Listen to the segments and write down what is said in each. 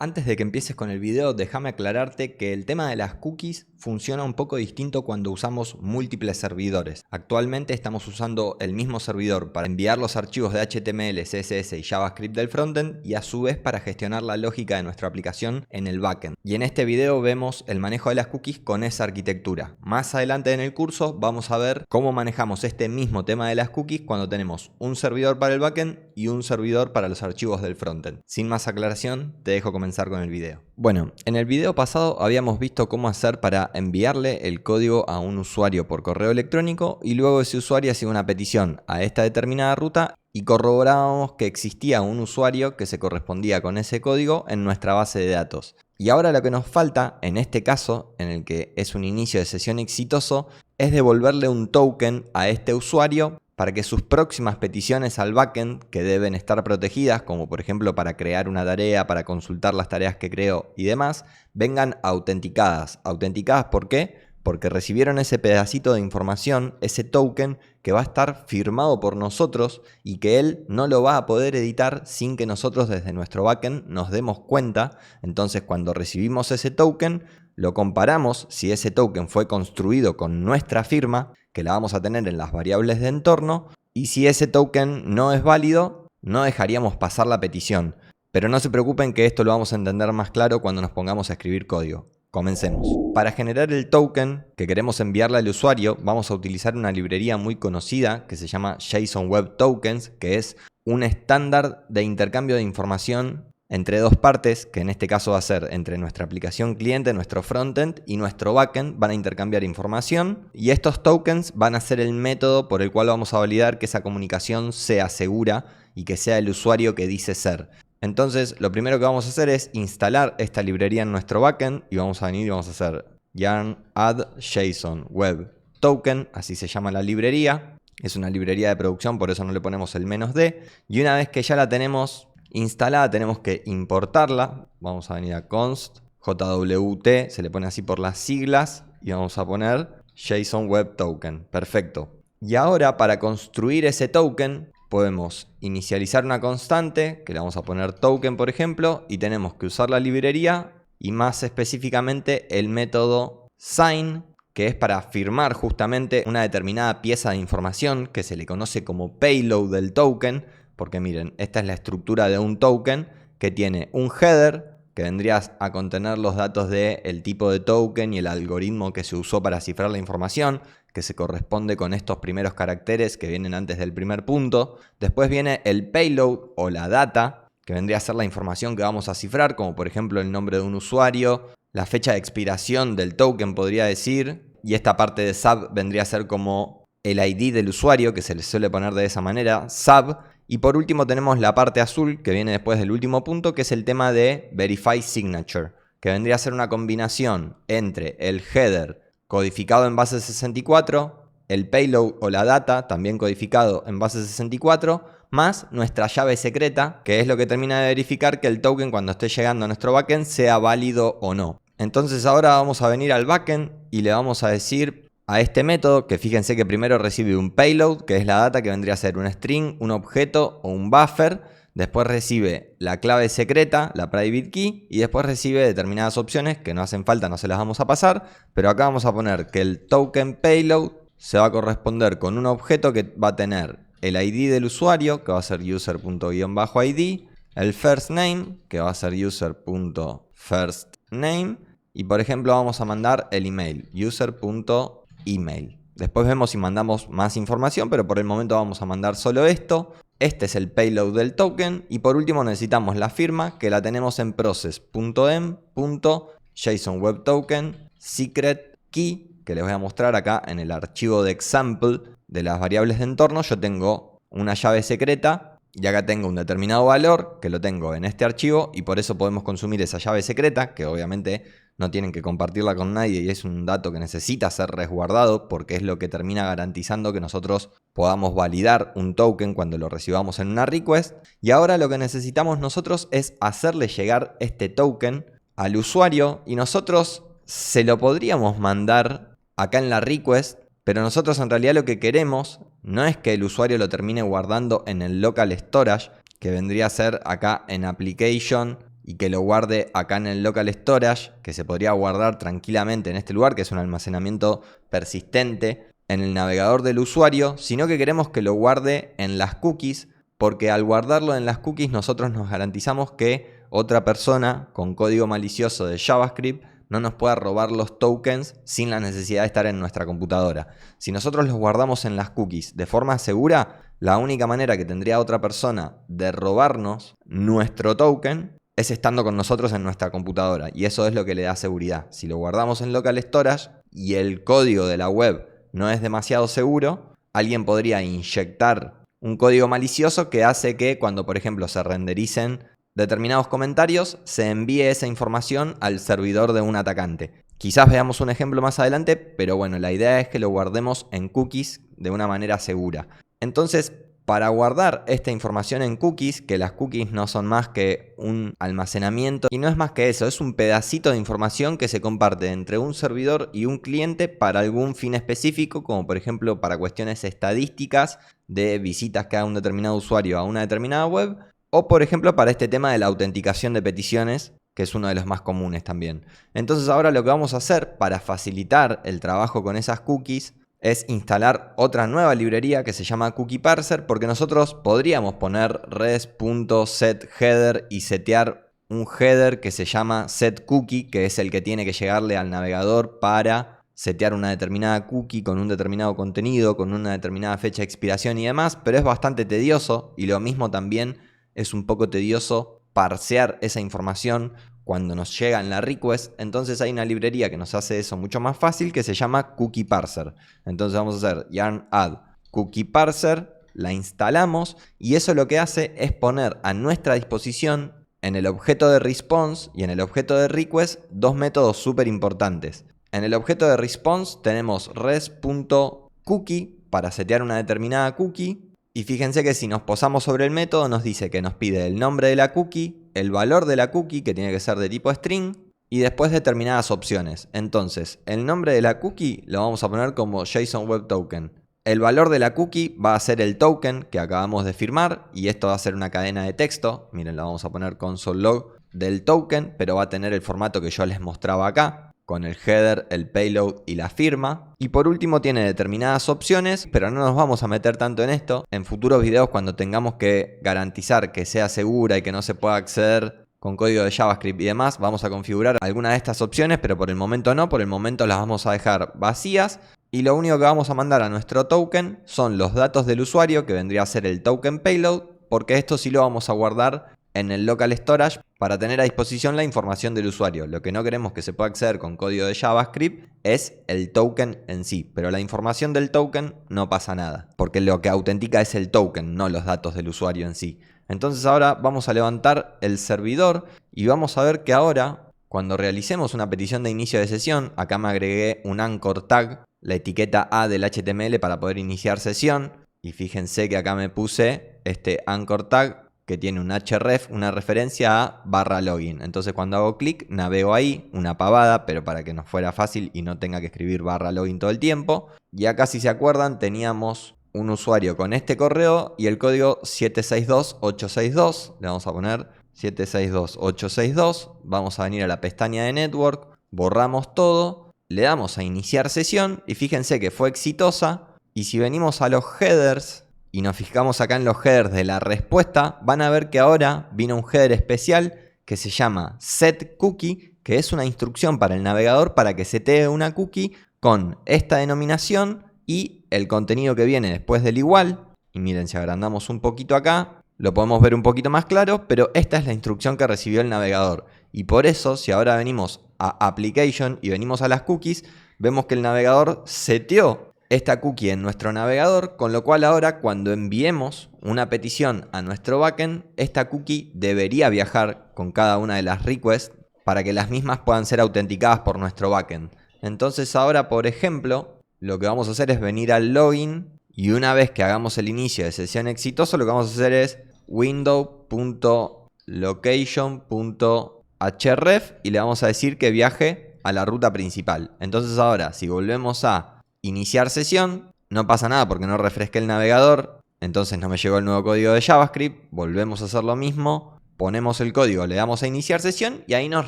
Antes de que empieces con el video, déjame aclararte que el tema de las cookies funciona un poco distinto cuando usamos múltiples servidores. Actualmente estamos usando el mismo servidor para enviar los archivos de HTML, CSS y JavaScript del frontend y a su vez para gestionar la lógica de nuestra aplicación en el backend. Y en este video vemos el manejo de las cookies con esa arquitectura. Más adelante en el curso vamos a ver cómo manejamos este mismo tema de las cookies cuando tenemos un servidor para el backend y un servidor para los archivos del frontend. Sin más aclaración, te dejo comenzar con el video. Bueno, en el video pasado habíamos visto cómo hacer para enviarle el código a un usuario por correo electrónico y luego ese usuario hacía una petición a esta determinada ruta y corroborábamos que existía un usuario que se correspondía con ese código en nuestra base de datos. Y ahora lo que nos falta, en este caso, en el que es un inicio de sesión exitoso, es devolverle un token a este usuario para que sus próximas peticiones al backend, que deben estar protegidas, como por ejemplo para crear una tarea, para consultar las tareas que creó y demás, vengan autenticadas. ¿Autenticadas por qué? Porque recibieron ese pedacito de información, ese token que va a estar firmado por nosotros y que él no lo va a poder editar sin que nosotros desde nuestro backend nos demos cuenta. Entonces cuando recibimos ese token, lo comparamos si ese token fue construido con nuestra firma, que la vamos a tener en las variables de entorno, y si ese token no es válido, no dejaríamos pasar la petición. Pero no se preocupen que esto lo vamos a entender más claro cuando nos pongamos a escribir código. Comencemos. Para generar el token que queremos enviarle al usuario, vamos a utilizar una librería muy conocida que se llama JSON Web Tokens, que es un estándar de intercambio de información entre dos partes, que en este caso va a ser entre nuestra aplicación cliente, nuestro frontend y nuestro backend. Van a intercambiar información y estos tokens van a ser el método por el cual vamos a validar que esa comunicación sea segura y que sea el usuario que dice ser. Entonces lo primero que vamos a hacer es instalar esta librería en nuestro backend y vamos a venir y vamos a hacer yarn add JSON Web Token, así se llama la librería. Es una librería de producción, por eso no le ponemos el -d. Y una vez que ya la tenemos instalada, tenemos que importarla. Vamos a venir a const JWT, se le pone así por las siglas, y vamos a poner JSON Web Token. Perfecto. Y ahora para construir ese token podemos inicializar una constante, que le vamos a poner token por ejemplo, y tenemos que usar la librería y más específicamente el método sign, que es para firmar justamente una determinada pieza de información que se le conoce como payload del token. Porque miren, esta es la estructura de un token que tiene un header que vendría a contener los datos del tipo de token y el algoritmo que se usó para cifrar la información, que se corresponde con estos primeros caracteres que vienen antes del primer punto. Después viene el payload o la data, que vendría a ser la información que vamos a cifrar, como por ejemplo el nombre de un usuario, la fecha de expiración del token podría decir, y esta parte de sub vendría a ser como el ID del usuario, que se le suele poner de esa manera, sub. Y por último tenemos la parte azul que viene después del último punto, que es el tema de Verify Signature, que vendría a ser una combinación entre el header codificado en base 64, el payload o la data también codificado en base 64, más nuestra llave secreta, que es lo que termina de verificar que el token cuando esté llegando a nuestro backend sea válido o no. Entonces ahora vamos a venir al backend y le vamos a decir a este método, que fíjense que primero recibe un payload, que es la data, que vendría a ser un string, un objeto o un buffer. Después recibe la clave secreta, la private key, y después recibe determinadas opciones que no hacen falta, no se las vamos a pasar. Pero acá vamos a poner que el token payload se va a corresponder con un objeto que va a tener el ID del usuario, que va a ser user._id, el first name, que va a ser user.firstname, y por ejemplo vamos a mandar el email, user.email. Después vemos si mandamos más información, pero por el momento vamos a mandar solo esto. Este es el payload del token. Y por último necesitamos la firma, que la tenemos en process.m.JSONWebToken secret key, que les voy a mostrar acá en el archivo de example de las variables de entorno. Yo tengo una llave secreta y acá tengo un determinado valor que lo tengo en este archivo y por eso podemos consumir esa llave secreta, que obviamente no tienen que compartirla con nadie y es un dato que necesita ser resguardado porque es lo que termina garantizando que nosotros podamos validar un token cuando lo recibamos en una request. Y ahora lo que necesitamos nosotros es hacerle llegar este token al usuario y nosotros se lo podríamos mandar acá en la request, pero nosotros en realidad lo que queremos no es que el usuario lo termine guardando en el local storage, que vendría a ser acá en application y que lo guarde acá en el local storage, que se podría guardar tranquilamente en este lugar, que es un almacenamiento persistente en el navegador del usuario, sino que queremos que lo guarde en las cookies, porque al guardarlo en las cookies nosotros nos garantizamos que otra persona con código malicioso de JavaScript no nos pueda robar los tokens sin la necesidad de estar en nuestra computadora. Si nosotros los guardamos en las cookies de forma segura, la única manera que tendría otra persona de robarnos nuestro token es estando con nosotros en nuestra computadora, y eso es lo que le da seguridad. Si lo guardamos en local storage y el código de la web no es demasiado seguro, alguien podría inyectar un código malicioso que hace que cuando, por ejemplo, se rendericen determinados comentarios, se envíe esa información al servidor de un atacante. Quizás veamos un ejemplo más adelante, pero bueno, la idea es que lo guardemos en cookies de una manera segura. Entonces, para guardar esta información en cookies, que las cookies no son más que un almacenamiento, y no es más que eso, es un pedacito de información que se comparte entre un servidor y un cliente para algún fin específico, como por ejemplo para cuestiones estadísticas de visitas que haga un determinado usuario a una determinada web, o por ejemplo para este tema de la autenticación de peticiones, que es uno de los más comunes también. Entonces ahora lo que vamos a hacer para facilitar el trabajo con esas cookies es instalar otra nueva librería que se llama Cookie Parser, porque nosotros podríamos poner res.setHeader y setear un header que se llama setCookie, que es el que tiene que llegarle al navegador para setear una determinada cookie con un determinado contenido, con una determinada fecha de expiración y demás, pero es bastante tedioso, y lo mismo también es un poco tedioso parsear esa información cuando nos llega en la request. Entonces hay una librería que nos hace eso mucho más fácil, que se llama Cookie Parser. Entonces vamos a hacer yarn add Cookie Parser, la instalamos, y eso lo que hace es poner a nuestra disposición en el objeto de response y en el objeto de request dos métodos súper importantes. En el objeto de response tenemos res.cookie para setear una determinada cookie. Y fíjense que si nos posamos sobre el método nos dice que nos pide el nombre de la cookie, el valor de la cookie, que tiene que ser de tipo string, y después determinadas opciones. Entonces, el nombre de la cookie lo vamos a poner como JSON Web Token. El valor de la cookie va a ser el token que acabamos de firmar, y esto va a ser una cadena de texto. Miren, la vamos a poner console log del token, pero va a tener el formato que yo les mostraba acá, con el header, el payload y la firma. Y por último tiene determinadas opciones, pero no nos vamos a meter tanto en esto. En futuros videos, cuando tengamos que garantizar que sea segura y que no se pueda acceder con código de JavaScript y demás, vamos a configurar alguna de estas opciones, pero por el momento no. Por el momento las vamos a dejar vacías, y lo único que vamos a mandar a nuestro token son los datos del usuario, que vendría a ser el token payload, porque esto sí lo vamos a guardar en el local storage para tener a disposición la información del usuario. Lo que no queremos que se pueda acceder con código de JavaScript es el token en sí, pero la información del token no pasa nada, porque lo que autentica es el token, no los datos del usuario en sí. Entonces ahora vamos a levantar el servidor y vamos a ver que ahora, cuando realicemos una petición de inicio de sesión, acá me agregué un anchor tag, la etiqueta A del HTML para poder iniciar sesión, y fíjense que acá me puse este anchor tag que tiene un href, una referencia a /login. Entonces cuando hago clic navego ahí, una pavada, pero para que nos fuera fácil y no tenga que escribir /login todo el tiempo. Y acá, si se acuerdan, teníamos un usuario con este correo y el código 762862. Le vamos a poner 762862. Vamos a venir a la pestaña de network, borramos todo, le damos a iniciar sesión y fíjense que fue exitosa. Y si venimos a los headers y nos fijamos acá en los headers de la respuesta, van a ver que ahora vino un header especial que se llama setCookie, que es una instrucción para el navegador para que setee una cookie con esta denominación y el contenido que viene después del igual. Y miren, si agrandamos un poquito acá, lo podemos ver un poquito más claro, pero esta es la instrucción que recibió el navegador. Y por eso, si ahora venimos a Application y venimos a las cookies, vemos que el navegador seteó esta cookie en nuestro navegador, con lo cual ahora cuando enviemos una petición a nuestro backend, esta cookie debería viajar con cada una de las requests para que las mismas puedan ser autenticadas por nuestro backend. Entonces ahora, por ejemplo, lo que vamos a hacer es venir al login, y una vez que hagamos el inicio de sesión exitoso, lo que vamos a hacer es window.location.href y le vamos a decir que viaje a la ruta principal. Entonces ahora, si volvemos a iniciar sesión, no pasa nada porque no refresqué el navegador, entonces no me llegó el nuevo código de JavaScript. Volvemos a hacer lo mismo, ponemos el código, le damos a iniciar sesión y ahí nos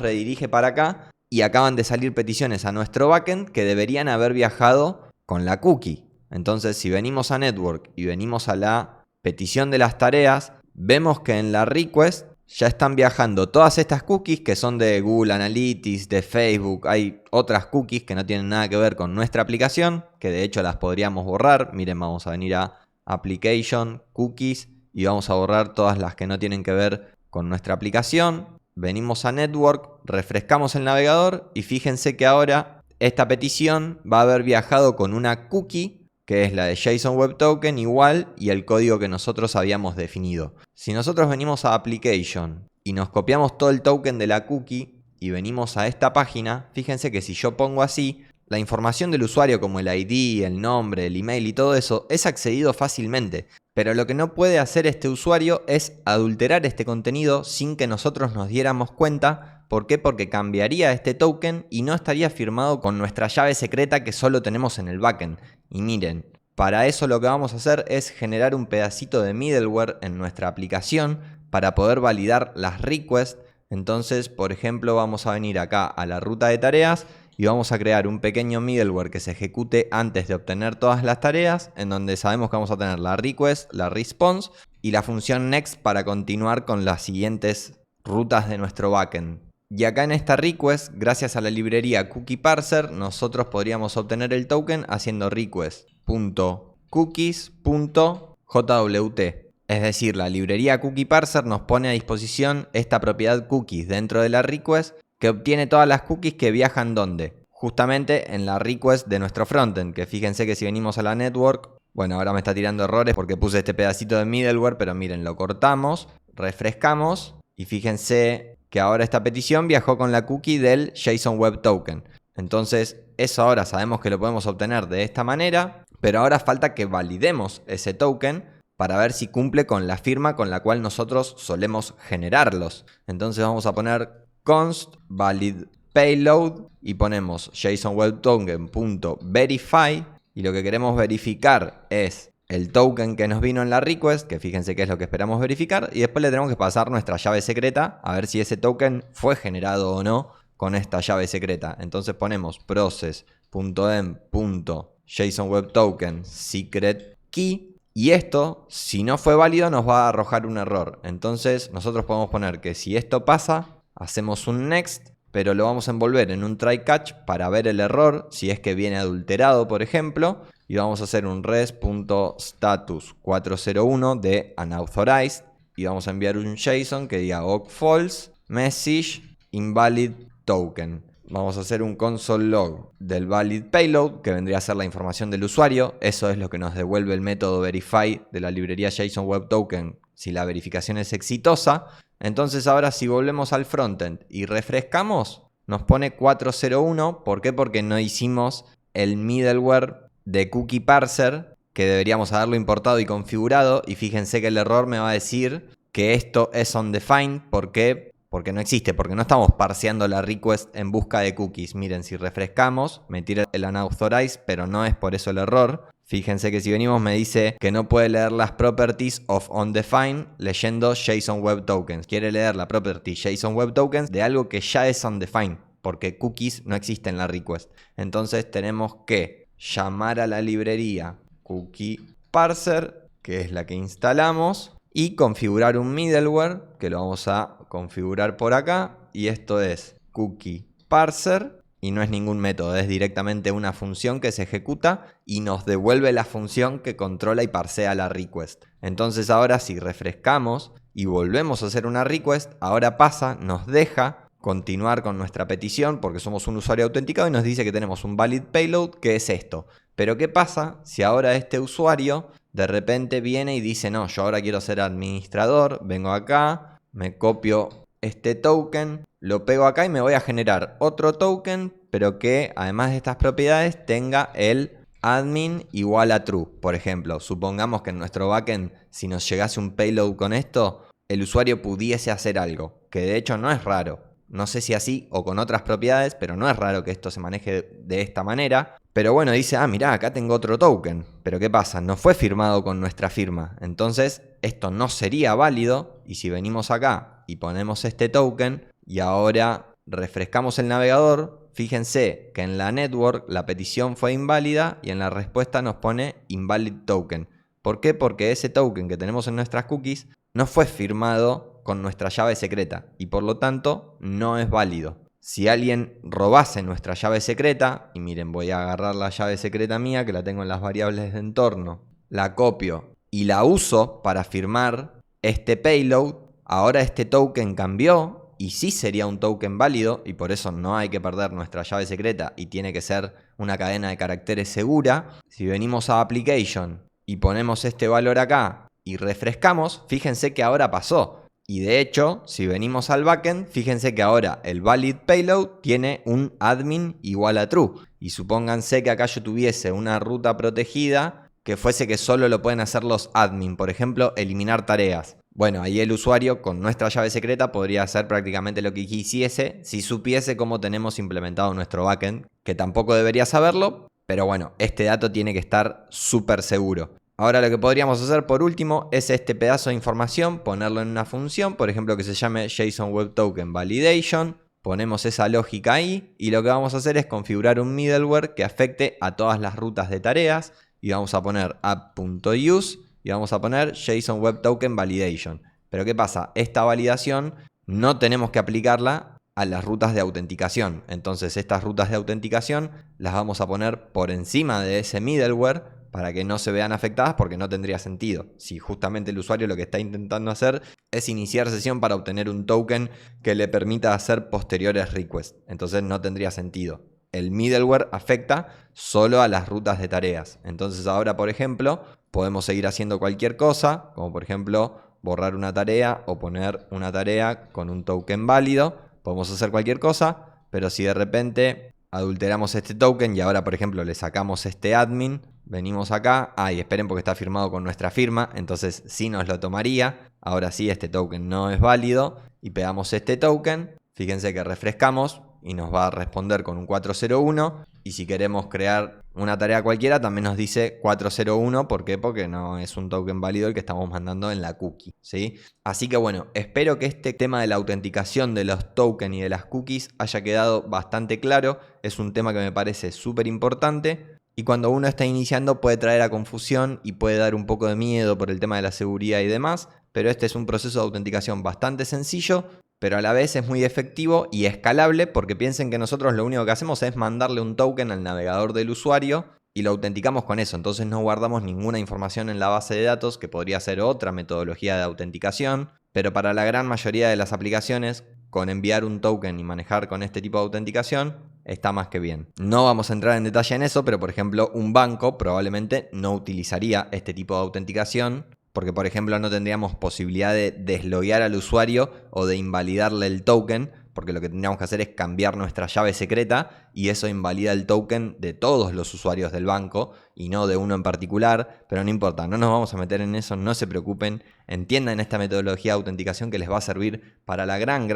redirige para acá y acaban de salir peticiones a nuestro backend que deberían haber viajado con la cookie. Entonces, si venimos a Network y venimos a la petición de las tareas, vemos que en la request ya están viajando todas estas cookies que son de Google Analytics, de Facebook. Hay otras cookies que no tienen nada que ver con nuestra aplicación, que de hecho las podríamos borrar. Miren, vamos a venir a Application, Cookies, y vamos a borrar todas las que no tienen que ver con nuestra aplicación. Venimos a Network, refrescamos el navegador y fíjense que ahora esta petición va a haber viajado con una cookie que es la de JSON Web Token igual y el código que nosotros habíamos definido. Si nosotros venimos a Application y nos copiamos todo el token de la cookie y venimos a esta página, fíjense que si yo pongo así, la información del usuario como el ID, el nombre, el email y todo eso es accedido fácilmente. Pero lo que no puede hacer este usuario es adulterar este contenido sin que nosotros nos diéramos cuenta. ¿Por qué? Porque cambiaría este token y no estaría firmado con nuestra llave secreta que solo tenemos en el backend. Y miren, para eso lo que vamos a hacer es generar un pedacito de middleware en nuestra aplicación para poder validar las requests. Entonces, por ejemplo, vamos a venir acá a la ruta de tareas y vamos a crear un pequeño middleware que se ejecute antes de obtener todas las tareas, en donde sabemos que vamos a tener la request, la response y la función next para continuar con las siguientes rutas de nuestro backend. Y acá en esta request, gracias a la librería Cookie Parser, nosotros podríamos obtener el token haciendo request.cookies.jwt. Es decir, la librería Cookie Parser nos pone a disposición esta propiedad cookies dentro de la request que obtiene todas las cookies que viajan ¿dónde? Justamente en la request de nuestro frontend, que fíjense que si venimos a la network, bueno, ahora me está tirando errores porque puse este pedacito de middleware, pero miren, lo cortamos, refrescamos y fíjense que ahora esta petición viajó con la cookie del JSON Web Token. Entonces, eso ahora sabemos que lo podemos obtener de esta manera, pero ahora falta que validemos ese token para ver si cumple con la firma con la cual nosotros solemos generarlos. Entonces vamos a poner const valid payload y ponemos JSON-WebToken.verify y lo que queremos verificar es el token que nos vino en la request, que fíjense que es lo que esperamos verificar, y después le tenemos que pasar nuestra llave secreta a ver si ese token fue generado o no con esta llave secreta. Entonces ponemos process.m.JSON-WebToken secret key y esto, si no fue válido, nos va a arrojar un error. Entonces nosotros podemos poner que si esto pasa, hacemos un next, pero lo vamos a envolver en un try catch para ver el error, si es que viene adulterado, por ejemplo, y vamos a hacer un res.status401 de unauthorized y vamos a enviar un JSON que diga awk false message invalid token. Vamos a hacer un console log del valid payload, que vendría a ser la información del usuario. Eso es lo que nos devuelve el método verify de la librería JSON Web Token si la verificación es exitosa. Entonces ahora si volvemos al frontend y refrescamos, nos pone 401. ¿Por qué? Porque no hicimos el middleware de Cookie Parser, que deberíamos haberlo importado y configurado. Y fíjense que el error me va a decir que esto es undefined. ¿Por qué? Porque no existe, porque no estamos parseando la request en busca de cookies. Miren, si refrescamos, me tira el unauthorized, pero no es por eso el error. Fíjense que si venimos me dice que no puede leer las properties of undefined leyendo JSON Web Tokens. Quiere leer la property JSON Web Tokens de algo que ya es undefined, porque cookies no existe en la request. Entonces tenemos que llamar a la librería Cookie Parser, que es la que instalamos, y configurar un middleware, que lo vamos a configurar por acá, y esto es Cookie Parser, y no es ningún método, es directamente una función que se ejecuta y nos devuelve la función que controla y parsea la request. Entonces ahora si refrescamos y volvemos a hacer una request, ahora pasa, nos deja continuar con nuestra petición porque somos un usuario autenticado y nos dice que tenemos un valid payload, que es esto. Pero ¿qué pasa si ahora este usuario de repente viene y dice, no, yo ahora quiero ser administrador, vengo acá, me copio este token, lo pego acá y me voy a generar otro token, pero que además de estas propiedades tenga el admin igual a true? Por ejemplo, supongamos que en nuestro backend, si nos llegase un payload con esto, el usuario pudiese hacer algo, que de hecho no es raro. No sé si así o con otras propiedades, pero no es raro que esto se maneje de esta manera. Pero bueno, dice, mirá, acá tengo otro token. Pero ¿qué pasa? No fue firmado con nuestra firma. Entonces, esto no sería válido. Y si venimos acá acá y ponemos este token y ahora refrescamos el navegador, fíjense que en la network la petición fue inválida y en la respuesta nos pone invalid token. ¿Por qué? Porque ese token que tenemos en nuestras cookies no fue firmado con nuestra llave secreta y por lo tanto no es válido. Si alguien robase nuestra llave secreta, y miren, voy a agarrar la llave secreta mía que la tengo en las variables de entorno, la copio y la uso para firmar este payload, ahora este token cambió y sí sería un token válido y por eso no hay que perder nuestra llave secreta y tiene que ser una cadena de caracteres segura. Si venimos a Application y ponemos este valor acá y refrescamos, fíjense que ahora pasó. Y de hecho, si venimos al backend, fíjense que ahora el valid payload tiene un admin igual a true. Y supónganse que acá yo tuviese una ruta protegida que fuese que solo lo pueden hacer los admin. Por ejemplo, eliminar tareas. Bueno, ahí el usuario con nuestra llave secreta podría hacer prácticamente lo que quisiese si supiese cómo tenemos implementado nuestro backend, que tampoco debería saberlo, pero bueno, este dato tiene que estar súper seguro. Ahora lo que podríamos hacer por último es este pedazo de información, ponerlo en una función, por ejemplo que se llame JSON Web Token Validation. Ponemos esa lógica ahí y lo que vamos a hacer es configurar un middleware que afecte a todas las rutas de tareas. Y vamos a poner app.use y vamos a poner JSON Web Token Validation. Pero ¿qué pasa? Esta validación no tenemos que aplicarla a las rutas de autenticación. Entonces estas rutas de autenticación las vamos a poner por encima de ese middleware para que no se vean afectadas porque no tendría sentido. Si justamente el usuario lo que está intentando hacer es iniciar sesión para obtener un token que le permita hacer posteriores requests. Entonces no tendría sentido. El middleware afecta solo a las rutas de tareas. Entonces ahora, por ejemplo, podemos seguir haciendo cualquier cosa, como por ejemplo borrar una tarea o poner una tarea con un token válido. Podemos hacer cualquier cosa, pero si de repente adulteramos este token y ahora, por ejemplo, le sacamos este admin, venimos acá, y esperen porque está firmado con nuestra firma, entonces sí nos lo tomaría. Ahora sí, este token no es válido y pegamos este token. Fíjense que refrescamos y nos va a responder con un 401 y si queremos crear una tarea cualquiera también nos dice 401. ¿Por qué? Porque no es un token válido el que estamos mandando en la cookie, ¿sí? Así que bueno, espero que este tema de la autenticación de los tokens y de las cookies haya quedado bastante claro. Es un tema que me parece súper importante y cuando uno está iniciando puede traer a confusión y puede dar un poco de miedo por el tema de la seguridad y demás, pero este es un proceso de autenticación bastante sencillo, pero a la vez es muy efectivo y escalable porque piensen que nosotros lo único que hacemos es mandarle un token al navegador del usuario y lo autenticamos con eso. Entonces no guardamos ninguna información en la base de datos, que podría ser otra metodología de autenticación, pero para la gran mayoría de las aplicaciones, con enviar un token y manejar con este tipo de autenticación, está más que bien. No vamos a entrar en detalle en eso, pero por ejemplo un banco probablemente no utilizaría este tipo de autenticación porque por ejemplo no tendríamos posibilidad de desloguear al usuario o de invalidarle el token, porque lo que tendríamos que hacer es cambiar nuestra llave secreta y eso invalida el token de todos los usuarios del banco y no de uno en particular, pero no importa, no nos vamos a meter en eso, no se preocupen, entiendan esta metodología de autenticación que les va a servir para la gran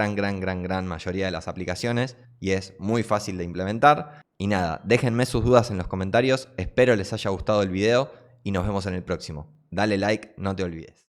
mayoría de las aplicaciones y es muy fácil de implementar. Y nada, déjenme sus dudas en los comentarios, espero les haya gustado el video y nos vemos en el próximo. Dale like, no te olvides.